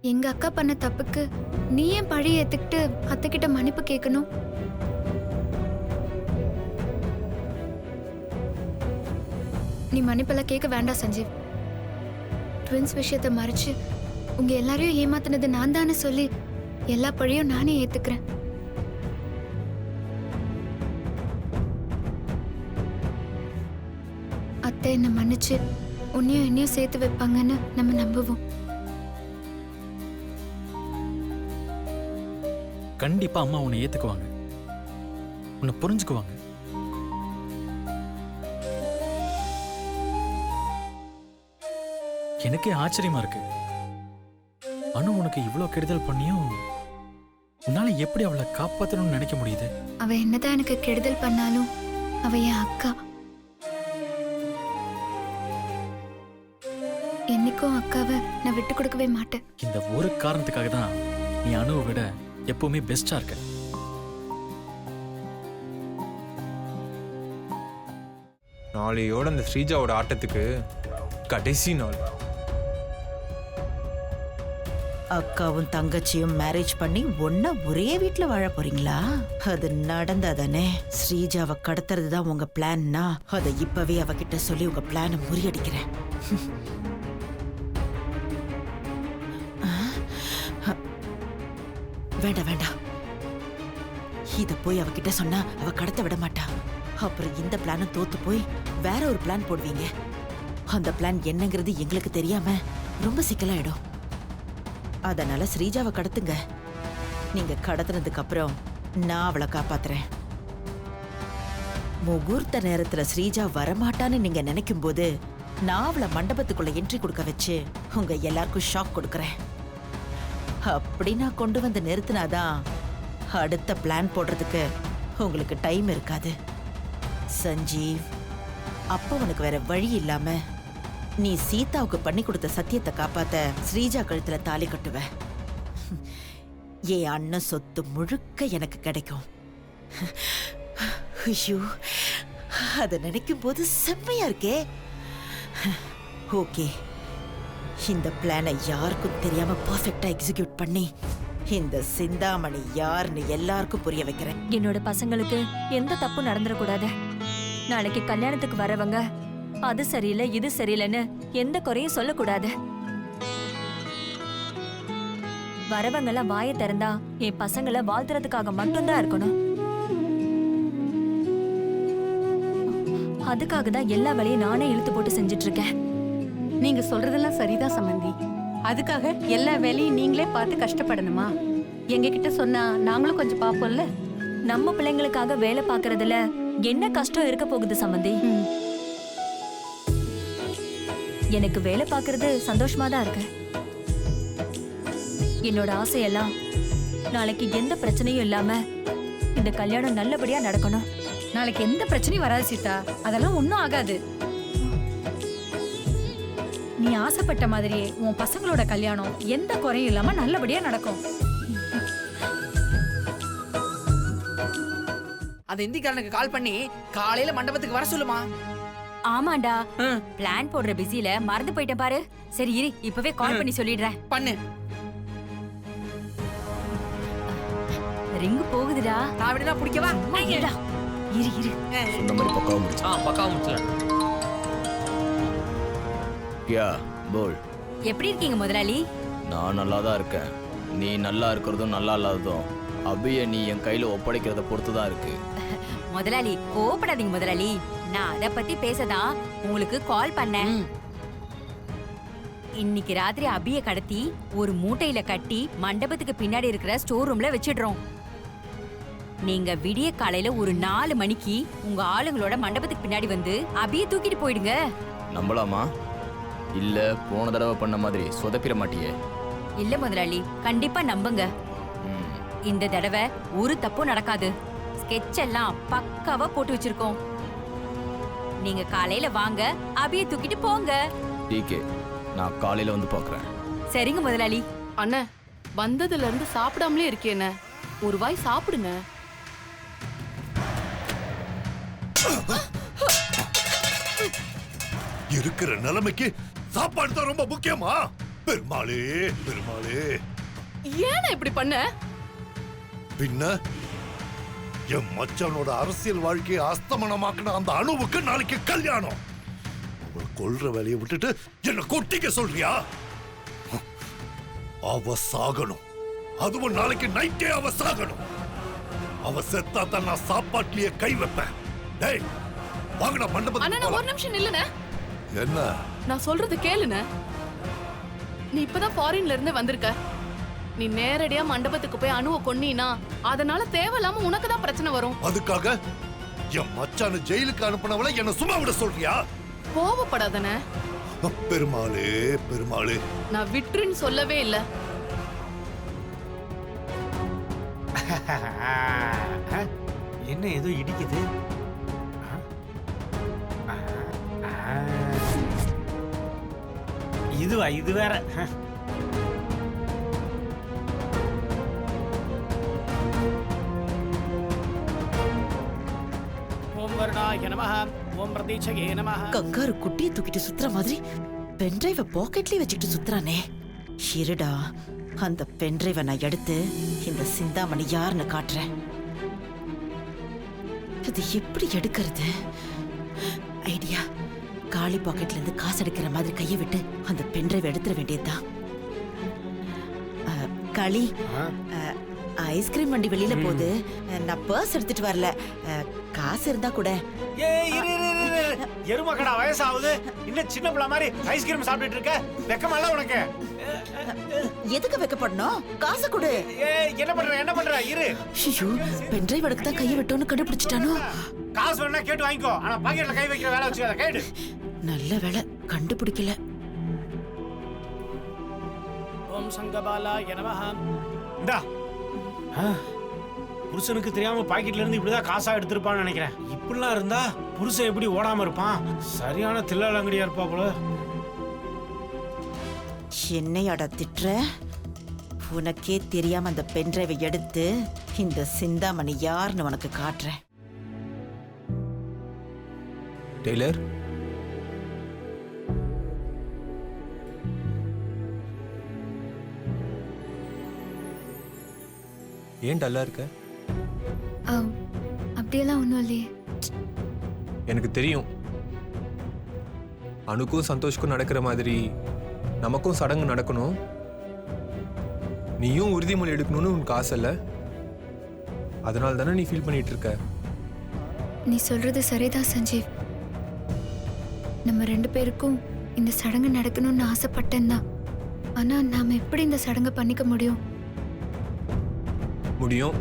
எங்க அக்கா பண்ண தப்புக்கு நீ ஏன் பழி ஏத்துக்கிட்டு அத்தைக்கிட்ட மன்னிப்பு கேட்கணும்? நீ மன்னிப்பெல்லாம் கேட்க வேண்டாம் சஞ்சீவ். ட்வின்ஸ் விஷயத்தை மறைச்சு உங்க எல்லாரையும் ஏமாத்தினது நான் தானே சொல்லி எல்லா பழியும் நானே ஏத்துக்கிறேன். அத்தை என்ன மன்னிச்சு உன்னையும் என்னையும் சேர்த்து வைப்பாங்கன்னு நம்ம நம்புவோம். கண்டிப்பா அம்மா உன்னை ஏத்துக்குவாங்க, உன்னை புரிஞ்சுக்குவாங்க. எனக்கே ஆச்சரியமா இருக்கு, அனு உனக்கு இவ்வளவு கெடுதல் பண்ணியும் உன்னால எப்படி அவளை காப்பாத்தணும்னு நினைக்க முடியுது? அவ என்னதான் எனக்கு கெடுதல் பண்ணாலும் அவ என் அக்கா. என்னைக்கும் அக்காவை நான் விட்டு கொடுக்கவே மாட்டேன். இந்த ஒரு காரணத்துக்காக தான் நீ அனுவை விட எப்பவுமே பெஸ்டா இருக்க. நாளையோட அந்த ஸ்ரீஜாவோட ஆட்டத்துக்கு கடைசி நாள். அக்காவும் தங்கச்சியும் மேரேஜ் பண்ணி ஒன்னா ஒரே வீட்ல வாழ போறீங்களா? அது நடந்தாதானே? ஸ்ரீஜாவை கடத்துறது தான் உங்க பிளான்னா அதை இப்பவே அவகிட்ட சொல்லி உங்க பிளானை முறியடிக்கிறேன். வேண்டாம் வேண்டாம், இத போய் அவகிட்ட சொன்னா அவ கடத்த விட மாட்டா. அப்புறம் இந்த பிளான தோத்து போய் வேற ஒரு பிளான் போடுவீங்க. அந்த பிளான் என்னங்கிறது எங்களுக்கு தெரியாம ரொம்ப சிக்கலாயிடும். அதனால ஸ்ரீஜாவை கடத்துங்க. நீங்க கடத்துனதுக்கு அப்புறம் நான் அவளை காப்பாத்துறேன். முகூர்த்த நேரத்துல ஸ்ரீஜா வரமாட்டான்னு நீங்க நினைக்கும் போது நான் அவளை மண்டபத்துக்குள்ள என்ட்ரி கொடுக்க வச்சு உங்க எல்லாருக்கும் ஷாக் கொடுக்கறேன். அப்படி நான் கொண்டு வந்து நிறுத்தினாதான் அடுத்த பிளான் போடுறதுக்கு உங்களுக்கு டைம் இருக்காது. சஞ்சீவ், அப்ப உனக்கு வேற வழி இல்லாம நீ சீதாவுக்கு பண்ணி கொடுத்த சத்தியத்தை காப்பாத்த ஸ்ரீஜா கழுத்துல தாலி கட்டுவ. என் அண்ணன் சொத்து முழுக்க எனக்கு கிடைக்கும். ஐயோ, அத நினைக்கும் போது செம்மையா இருக்கே. ஓகே, இந்த பிளானை யாருக்கும் தெரியாம பர்ஃபெக்டா எக்ஸிக்யூட் பண்ணி இந்த சிந்தாமணி யாருன்னு எல்லாருக்கும் புரிய வைக்கிறேன். என்னோட பசங்களுக்கு எந்த தப்பும் நடந்துடக்கூடாது. நாளைக்கு கல்யாணத்துக்கு வரவங்க அது சரியில்லை இது சரியில்லைன்னு எந்த குறையும் சொல்லக்கூடாது. வரவங்க எல்லாம் வாயை திறந்தா என் பசங்களை வாழ்த்துறதுக்காக மட்டும்தான் இருக்கணும். அதுக்காக தான் எல்லா வேலையும் நானே இழுத்து போட்டு செஞ்சுட்டு இருக்கேன். நீங்க சொல்றதெல்லாம் சரிதான் சம்பந்தி. அதுக்காக எல்லா வேலையும் நீங்களே பார்த்து கஷ்டப்படணுமா? எங்க கிட்ட சொன்னா நாங்களும் கொஞ்சம் பாப்போம்ல. நம்ம பிள்ளைங்களுக்காக வேலை பாக்குறதுல என்ன கஷ்டம் இருக்க போகுது சம்பந்தி? எனக்கு வேலை பாக்குறது சந்தோஷமா தான் இருக்கு. என்னோட ஆசையெல்லாம் நாளைக்கு எந்த பிரச்சனையும் இல்லாம இந்த கல்யாணம் நல்லபடியா நடக்கணும். நாளைக்கு எந்த பிரச்சனையும் வராது சீதா, அதெல்லாம் ஒன்னும் ஆகாது. நீ ஆசைப்பட்ட மாதிரியே உன் பசங்களோட கல்யாணம் எந்த குறையும் இல்லாம நல்லபடியா நடக்கும். அந்த இந்திக்காரனுக்கு கால் பண்ணி காலையில மண்டபத்துக்கு வர சொல்லுமா. ஆமாண்டா, பிளான் போடுற பிஸில மறந்து போயிட்டேன் பாரு. சரி இரு, இப்பவே கால் பண்ணி சொல்லிடுறேன். பண்ணு. ரிங் போகுதுடா. நான் விடுனா பிடிக்கவா? இருடா, இரு இரு. சொன்ன மாதிரி பக்காவா முடிச்சு. பக்காவா முடிச்சல. யா போல். எப்படி இருக்கீங்க முதலாளி? நான் நல்லா தான் இருக்கேன். நீ நல்லா இருக்கிறதும் நல்லா இல்லாததும் அபியை நீ என் கையில ஒப்படைக்கிறத பொறுத்து தான் இருக்கு. முதலாளி கோபப்படாதீங்க முதலாளி, நான் அத பத்தி பேசதான் உங்களுக்கு கால் பண்ணேன். இன்னைக்கு ராத்திரி அபிய கடத்தி ஒரு மூட்டையில கட்டி மண்டபத்துக்கு பின்னாடி இருக்கிற ஸ்டோர் ரூம்ல வச்சிடுறோம். நீங்க விடிய காலையில ஒரு 4 மணிக்கு உங்க ஆளுங்களோட மண்டபத்துக்கு பின்னாடி வந்து அபிய தூக்கிட்டு போயிடுங்க. நம்பலாமா? இல்ல போன தடவை பண்ண மாதிரி சொதப்பிட மாட்டியே? இல்ல முதலாளி, கண்டிப்பா நம்புங்க. இந்த தடவை ஒரு தப்பும் நடக்காது. ஸ்கெட்ச் எல்லாம் பக்காவா போட்டு வச்சிருக்கோம். நீங்க காலையில வாங்க, அபிய தூக்கிட்டு போங்க. டிகே, நான் காலையில வந்து பாக்குறேன். சரிங்க முதலாளி. அண்ணா, வந்ததுல இருந்து சாப்பிடாமலே இருக்கேன். ஒரு வாய் சாப்பிடுங்க. இருக்கிற நிலைமைக்கு சாப்பாடு தான் ரொம்ப முக்கியமா? பெருமாளே பெருமாளே, ஏன் இப்படி பண்ண? பின்ன என் மச்சானோட அரசியல் வாழ்க்கையை அஸ்தமனமாக்குன அந்த அணுவுக்கு நாளைக்கு கல்யாணம். அவள் கொல்ற வேலையை விட்டுட்டு என்ன கொட்டிக்க சொல்றியா? அவ சாகணும், அதுவும் நாளைக்கு நைட்டே அவ சாகணும். அவ செத்தா தான் நான் சாப்பாட்லயே கை வைப்பேன். டேய் வாங்கடா அண்ணா, மண்டபத்துக்கு நான் ஒரு போலாம். நிமிஷம் நில்லுண்ணே. என்ன? நான் சொல்றது கேளுண்ணே. நீ இப்பதான் ஃபாரின்ல இருந்து வந்திருக்க. நீ நேரடியா மண்டபத்துக்கு போய் அணுவை கொன்னீனா அதனால தேவையில்லாம உனக்கு தான் பிரச்சனை வரும். அதுக்காக என் மச்சான ஜெயிலுக்கு அனுப்பினவளை என்ன சும்மா விட சொல்றியா? கோவப்படாதண்ணே. பெருமாளே பெருமாளே, நான் விட்டுருன்னு சொல்லவே இல்ல. என்ன ஏதோ இடிக்குது? இதுவா? இது வேற. ஓம் வருணாய நமஹ, ஓம் பிரதீட்சயே நமஹ. கங்காரு குட்டியை தூக்கிட்டு சுத்துற மாதிரி பென்டிரைவ பாக்கெட்லயே வச்சுக்கிட்டு சுத்துறானே. இருடா, அந்த பென்டிரைவ நான் எடுத்து இந்த சிந்தாமணி யாருன்னு காட்டுறேன். இது எப்படி எடுக்கிறது? ஐடியா. காலி பாக்கெட்ல இருந்து காசு எடுக்கிற மாதிரி கையை விட்டு அந்த பென்டிரைவ எடுத்துட வேண்டியதுதான். களி, ஐஸ்கிரீம் வண்டி வெளியில போகுது. நான் பர்ஸ் எடுத்துட்டு வரல. காசு இருந்தா கூட. எருமக்கடா, வயசாகுது, இன்னும் சின்ன பிள்ளை மாதிரி ஐஸ்கிரீம் சாப்பிட்டுட்டு இருக்க. வெக்கமல்ல உனக்கு? எதுக்கு வைக்கப்படணும்? காசு கொடு. என்ன பண்ற? இரு. ஐயோ, பென்டிரைவ் எடுக்க தான் கையை விட்டோன்னு கண்டுபிடிச்சிட்டானோ. காசு வேணா கேட்டு வாங்கிக்கோ, ஆனா பாக்கெட்ல கை வைக்கிற வேலை வச்சுக்காத. கேடு. நல்ல வேலை கண்டுபிடிக்கல. ஓம் சங்கபாலாய நமஹ. இந்தா. புருஷனுக்கு தெரியாம பாக்கெட்ல இருந்து இப்படிதான் காசா எடுத்திருப்பான்னு நினைக்கிறேன். இப்படிலாம் இருந்தா புருஷன் எப்படி ஓடாம இருப்பான்? சரியான தில்லாலங்கடியா இருப்பா போல. என்னையாடா திட்டுற? உனக்கே தெரியாம அந்த பென்டிரைவை எடுத்து இந்த சிந்தாமணி யாருன்னு உனக்கு காட்டுறேன். டெய்லர், ஏன் டல்லா இருக்க? அப்படியெல்லாம் ஒன்றும் இல்லையே. எனக்கு தெரியும், அணுக்கும் சந்தோஷ்க்கும் நடக்கிற மாதிரி நமக்கும் சடங்கு நடக்கணும். நீயும் உறுதிமொழி எடுக்கணும்னு உனக்கு ஆசை இல்லை? அதனால தானே நீ ஃபீல் பண்ணிட்டு இருக்க. நீ சொல்றது சரிதான் சஞ்சீவ். நம்ம 2 பேருக்கும் இந்த சடங்கு நடக்கணும்னு ஆசைப்பட்டேன் தான். ஆனா நாம எப்படி இந்த சடங்கை பண்ணிக்க முடியும்? முடியும்.